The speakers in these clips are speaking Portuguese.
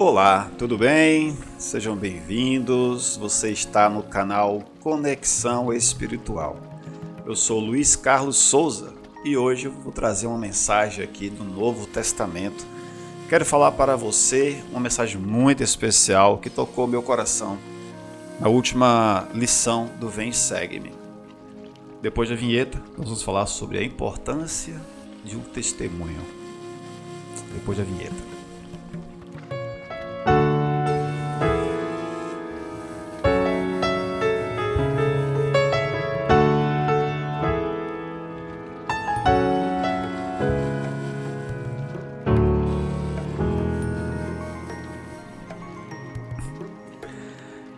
Olá, tudo bem? Sejam bem-vindos. Você está no canal Conexão Espiritual. Eu sou Luiz Carlos Souza e hoje eu vou trazer uma mensagem aqui do Novo Testamento. Quero falar para você uma mensagem muito especial que tocou meu coração na última lição do Vem e Segue-me. Depois da vinheta, nós vamos falar sobre a importância de um testemunho. Depois da vinheta.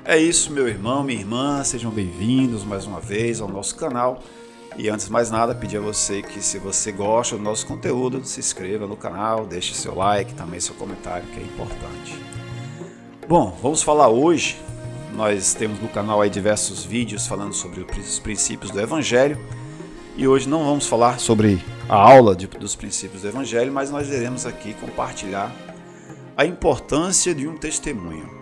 É isso, meu irmão, minha irmã, sejam bem-vindos mais uma vez ao nosso canal. E antes de mais nada, pedir a você que, se você gosta do nosso conteúdo, se inscreva no canal, deixe seu like, também seu comentário, que é importante. Bom, vamos falar hoje. Nós temos no canal aí diversos vídeos falando sobre os princípios do Evangelho. E hoje não vamos falar sobre a aula dos princípios do Evangelho, mas nós iremos aqui compartilhar a importância de um testemunho.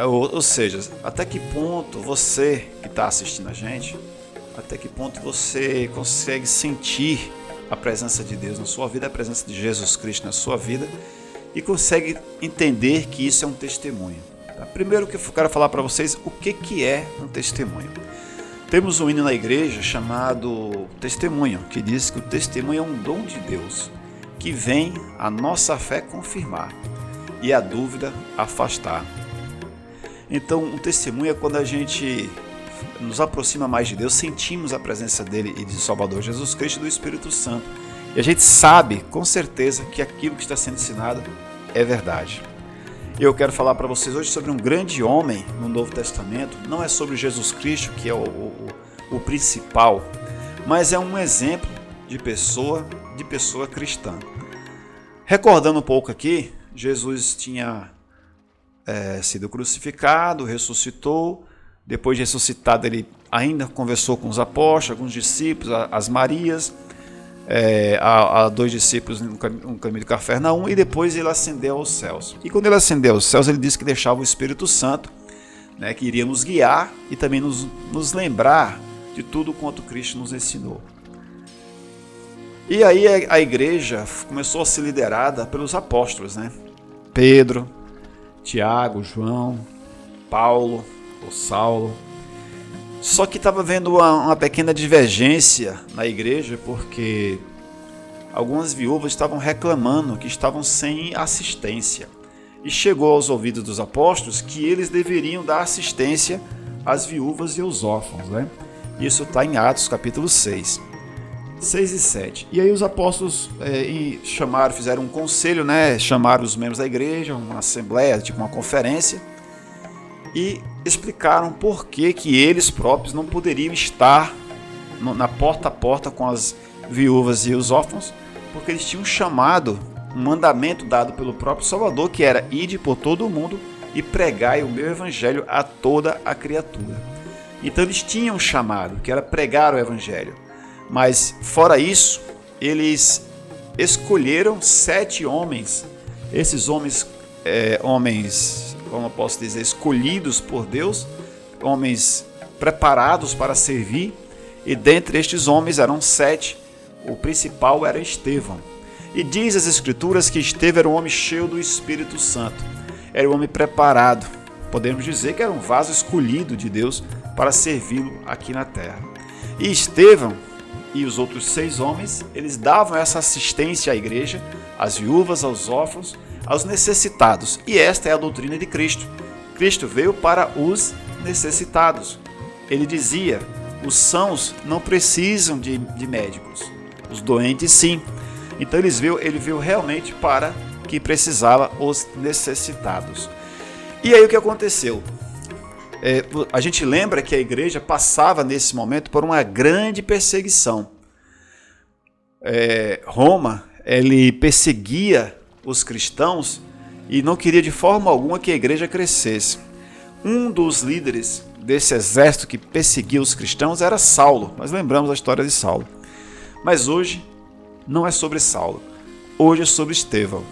Ou seja, até que ponto você que está assistindo a gente, até que ponto você consegue sentir a presença de Deus na sua vida, a presença de Jesus Cristo na sua vida e consegue entender que isso é um testemunho. Primeiro que eu quero falar para vocês o que é um testemunho. Temos um hino na igreja chamado Testemunho, que diz que o testemunho é um dom de Deus, que vem a nossa fé confirmar e a dúvida afastar. Então, um testemunho é quando a gente nos aproxima mais de Deus, sentimos a presença dele e de Salvador Jesus Cristo e do Espírito Santo. E a gente sabe, com certeza, que aquilo que está sendo ensinado é verdade. E eu quero falar para vocês hoje sobre um grande homem no Novo Testamento. Não é sobre Jesus Cristo, que é o principal, mas é um exemplo de pessoa cristã. Recordando um pouco aqui, Jesus tinha sido crucificado, ressuscitou. Depois de ressuscitado, ele ainda conversou com os apóstolos, alguns discípulos, as Marias, a dois discípulos no caminho de Cafarnaum, e depois ele ascendeu aos céus. E quando ele ascendeu aos céus, ele disse que deixava o Espírito Santo, que iria nos guiar e também nos lembrar de tudo quanto Cristo nos ensinou. E aí a igreja começou a ser liderada pelos apóstolos, Pedro, Tiago, João, Paulo, ou Saulo. Só que estava havendo uma pequena divergência na igreja, porque algumas viúvas estavam reclamando que estavam sem assistência. E chegou aos ouvidos dos apóstolos que eles deveriam dar assistência às viúvas e aos órfãos. Isso está em Atos capítulo 6 e 7. E aí os apóstolos fizeram um conselho, chamaram os membros da igreja, uma assembleia, tipo uma conferência, e explicaram por que eles próprios não poderiam estar na porta a porta com as viúvas e os órfãos, porque eles tinham um mandamento dado pelo próprio Salvador, que era: ide por todo o mundo e pregai o meu evangelho a toda a criatura. Então eles tinham um chamado, que era pregar o evangelho. Mas, fora isso, eles escolheram 7 homens. Esses homens, como eu posso dizer, escolhidos por Deus, homens preparados para servir. E dentre estes homens eram 7. O principal era Estevão. E diz as Escrituras que Estevão era um homem cheio do Espírito Santo. Era um homem preparado. Podemos dizer que era um vaso escolhido de Deus para servi-lo aqui na terra. E Estevão e os outros 6 homens, eles davam essa assistência à igreja, às viúvas, aos órfãos, aos necessitados. E esta é a doutrina de Cristo. Cristo veio para os necessitados. Ele dizia: os sãos não precisam de médicos, os doentes sim. Então ele veio realmente para que precisava os necessitados. E aí o que aconteceu? A gente lembra que a igreja passava nesse momento por uma grande perseguição. Roma, ele perseguia os cristãos e não queria de forma alguma que a igreja crescesse. Um dos líderes desse exército que perseguia os cristãos era Saulo. Nós lembramos a história de Saulo. Mas hoje não é sobre Saulo. Hoje é sobre Estevão.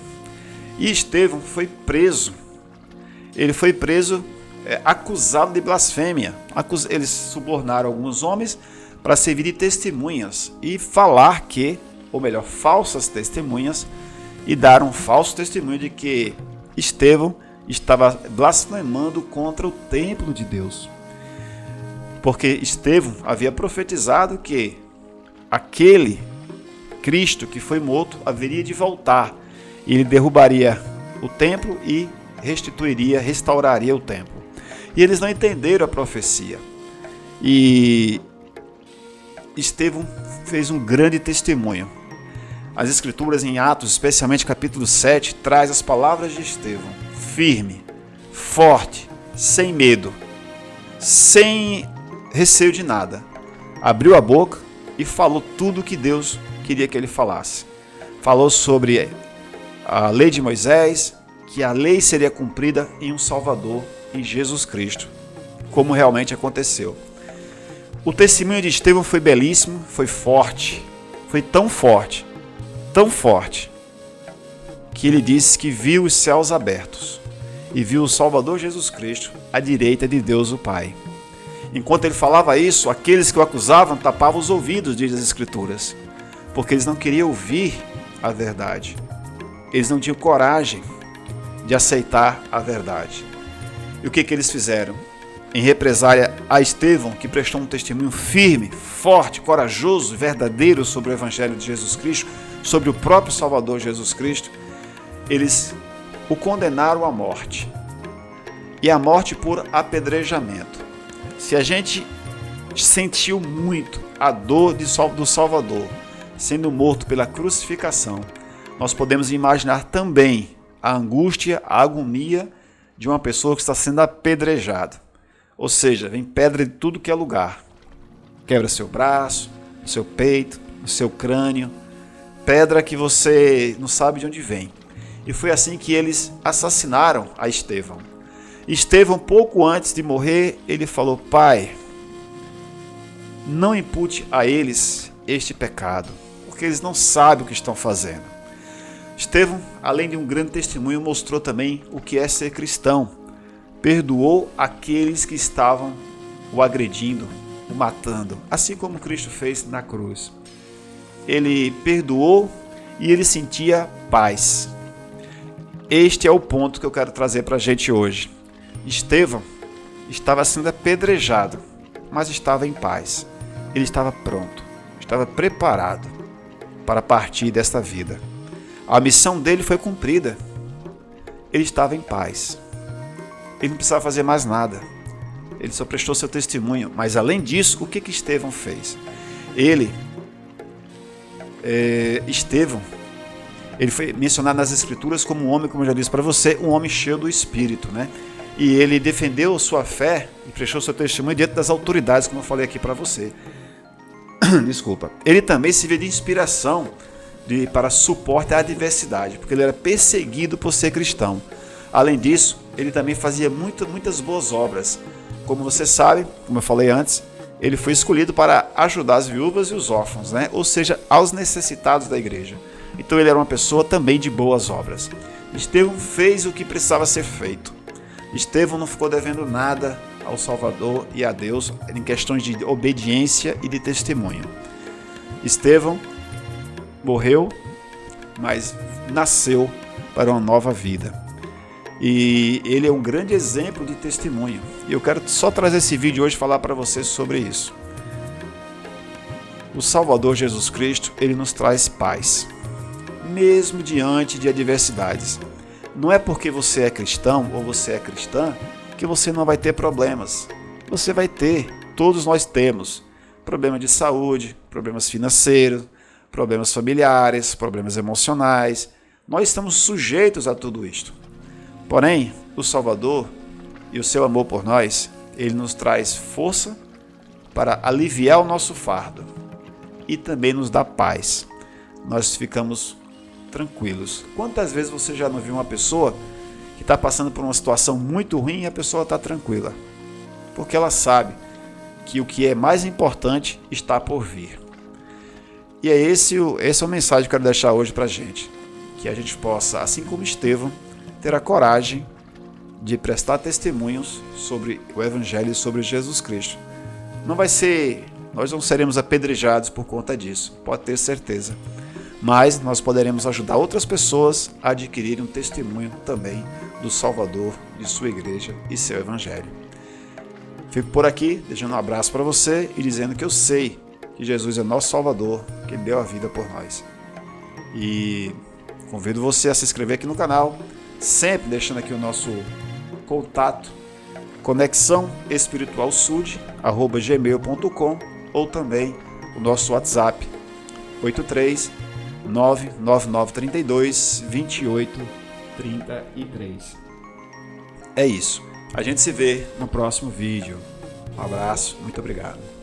E Estevão foi preso. Ele foi preso acusado de blasfêmia. Eles subornaram alguns homens para servir de testemunhas e falar que, ou melhor, falsas testemunhas, e dar um falso testemunho de que Estevão estava blasfemando contra o templo de Deus. Porque Estevão havia profetizado que aquele Cristo que foi morto haveria de voltar. E ele derrubaria o templo e restauraria o templo. E eles não entenderam a profecia. E Estevão fez um grande testemunho. As Escrituras em Atos, especialmente capítulo 7, traz as palavras de Estevão, firme, forte, sem medo, sem receio de nada. Abriu a boca e falou tudo o que Deus queria que ele falasse. Falou sobre a lei de Moisés, que a lei seria cumprida em um Salvador, em Jesus Cristo, como realmente aconteceu. O testemunho de Estevão foi belíssimo, foi forte, foi tão forte, que ele disse que viu os céus abertos e viu o Salvador Jesus Cristo à direita de Deus o Pai. Enquanto ele falava isso, aqueles que o acusavam tapavam os ouvidos, diz as Escrituras, porque eles não queriam ouvir a verdade. Eles não tinham coragem de aceitar a verdade. E o que eles fizeram? Em represália a Estevão, que prestou um testemunho firme, forte, corajoso, verdadeiro sobre o Evangelho de Jesus Cristo, sobre o próprio Salvador Jesus Cristo, eles o condenaram à morte. E a morte por apedrejamento. Se a gente sentiu muito a dor do Salvador sendo morto pela crucificação, nós podemos imaginar também a angústia, a agonia de uma pessoa que está sendo apedrejada. Ou seja, vem pedra de tudo que é lugar. Quebra seu braço, seu peito, o seu crânio. Pedra que você não sabe de onde vem. E foi assim que eles assassinaram a Estevão. Estevão, pouco antes de morrer, ele falou: Pai, não impute a eles este pecado, porque eles não sabem o que estão fazendo. Estevão, além de um grande testemunho, mostrou também o que é ser cristão. Perdoou aqueles que estavam o agredindo, o matando, assim como Cristo fez na cruz. Ele perdoou e ele sentia paz. Este é o ponto que eu quero trazer para a gente hoje. Estevão estava sendo apedrejado, mas estava em paz. Ele estava pronto, estava preparado para partir desta vida. A missão dele foi cumprida. Ele estava em paz. Ele não precisava fazer mais nada. Ele só prestou seu testemunho. Mas além disso, o que Estevão fez? Estevão, ele foi mencionado nas Escrituras como um homem, como eu já disse para você, um homem cheio do Espírito, né? E ele defendeu sua fé e prestou seu testemunho diante das autoridades, como eu falei aqui para você. Desculpa. Ele também serviu de inspiração para suporte à adversidade, porque ele era perseguido por ser cristão. Além disso, ele também fazia muitas boas obras. Como você sabe, como eu falei antes, ele foi escolhido para ajudar as viúvas e os órfãos, né? Ou seja, aos necessitados da igreja. Então ele era uma pessoa também de boas obras. Estevão fez o que precisava ser feito. Estevão não ficou devendo nada ao Salvador e a Deus em questões de obediência e de testemunho. Estevão morreu, mas nasceu para uma nova vida. E ele é um grande exemplo de testemunho. E eu quero só trazer esse vídeo hoje e falar para vocês sobre isso. O Salvador Jesus Cristo, ele nos traz paz, mesmo diante de adversidades. Não é porque você é cristão ou você é cristã que você não vai ter problemas. Você vai ter, todos nós temos, problemas de saúde, problemas financeiros, problemas familiares, problemas emocionais. Nós estamos sujeitos a tudo isto. Porém, o Salvador e o seu amor por nós, ele nos traz força para aliviar o nosso fardo e também nos dá paz. Nós ficamos tranquilos. Quantas vezes você já não viu uma pessoa que está passando por uma situação muito ruim e a pessoa está tranquila? Porque ela sabe que o que é mais importante está por vir. E essa é a mensagem que eu quero deixar hoje para a gente. que a gente possa, assim como Estevão, ter a coragem de prestar testemunhos sobre o Evangelho e sobre Jesus Cristo. Nós não seremos apedrejados por conta disso, pode ter certeza. Mas nós poderemos ajudar outras pessoas a adquirirem um testemunho também do Salvador, de sua igreja e seu Evangelho. Fico por aqui, deixando um abraço para você e dizendo que eu sei que Jesus é nosso Salvador, que deu a vida por nós. E convido você a se inscrever aqui no canal, sempre deixando aqui o nosso contato, conexãoespiritualsud@gmail.com, ou também o nosso WhatsApp 83 99932 2833. É isso. A gente se vê no próximo vídeo. Um abraço, muito obrigado.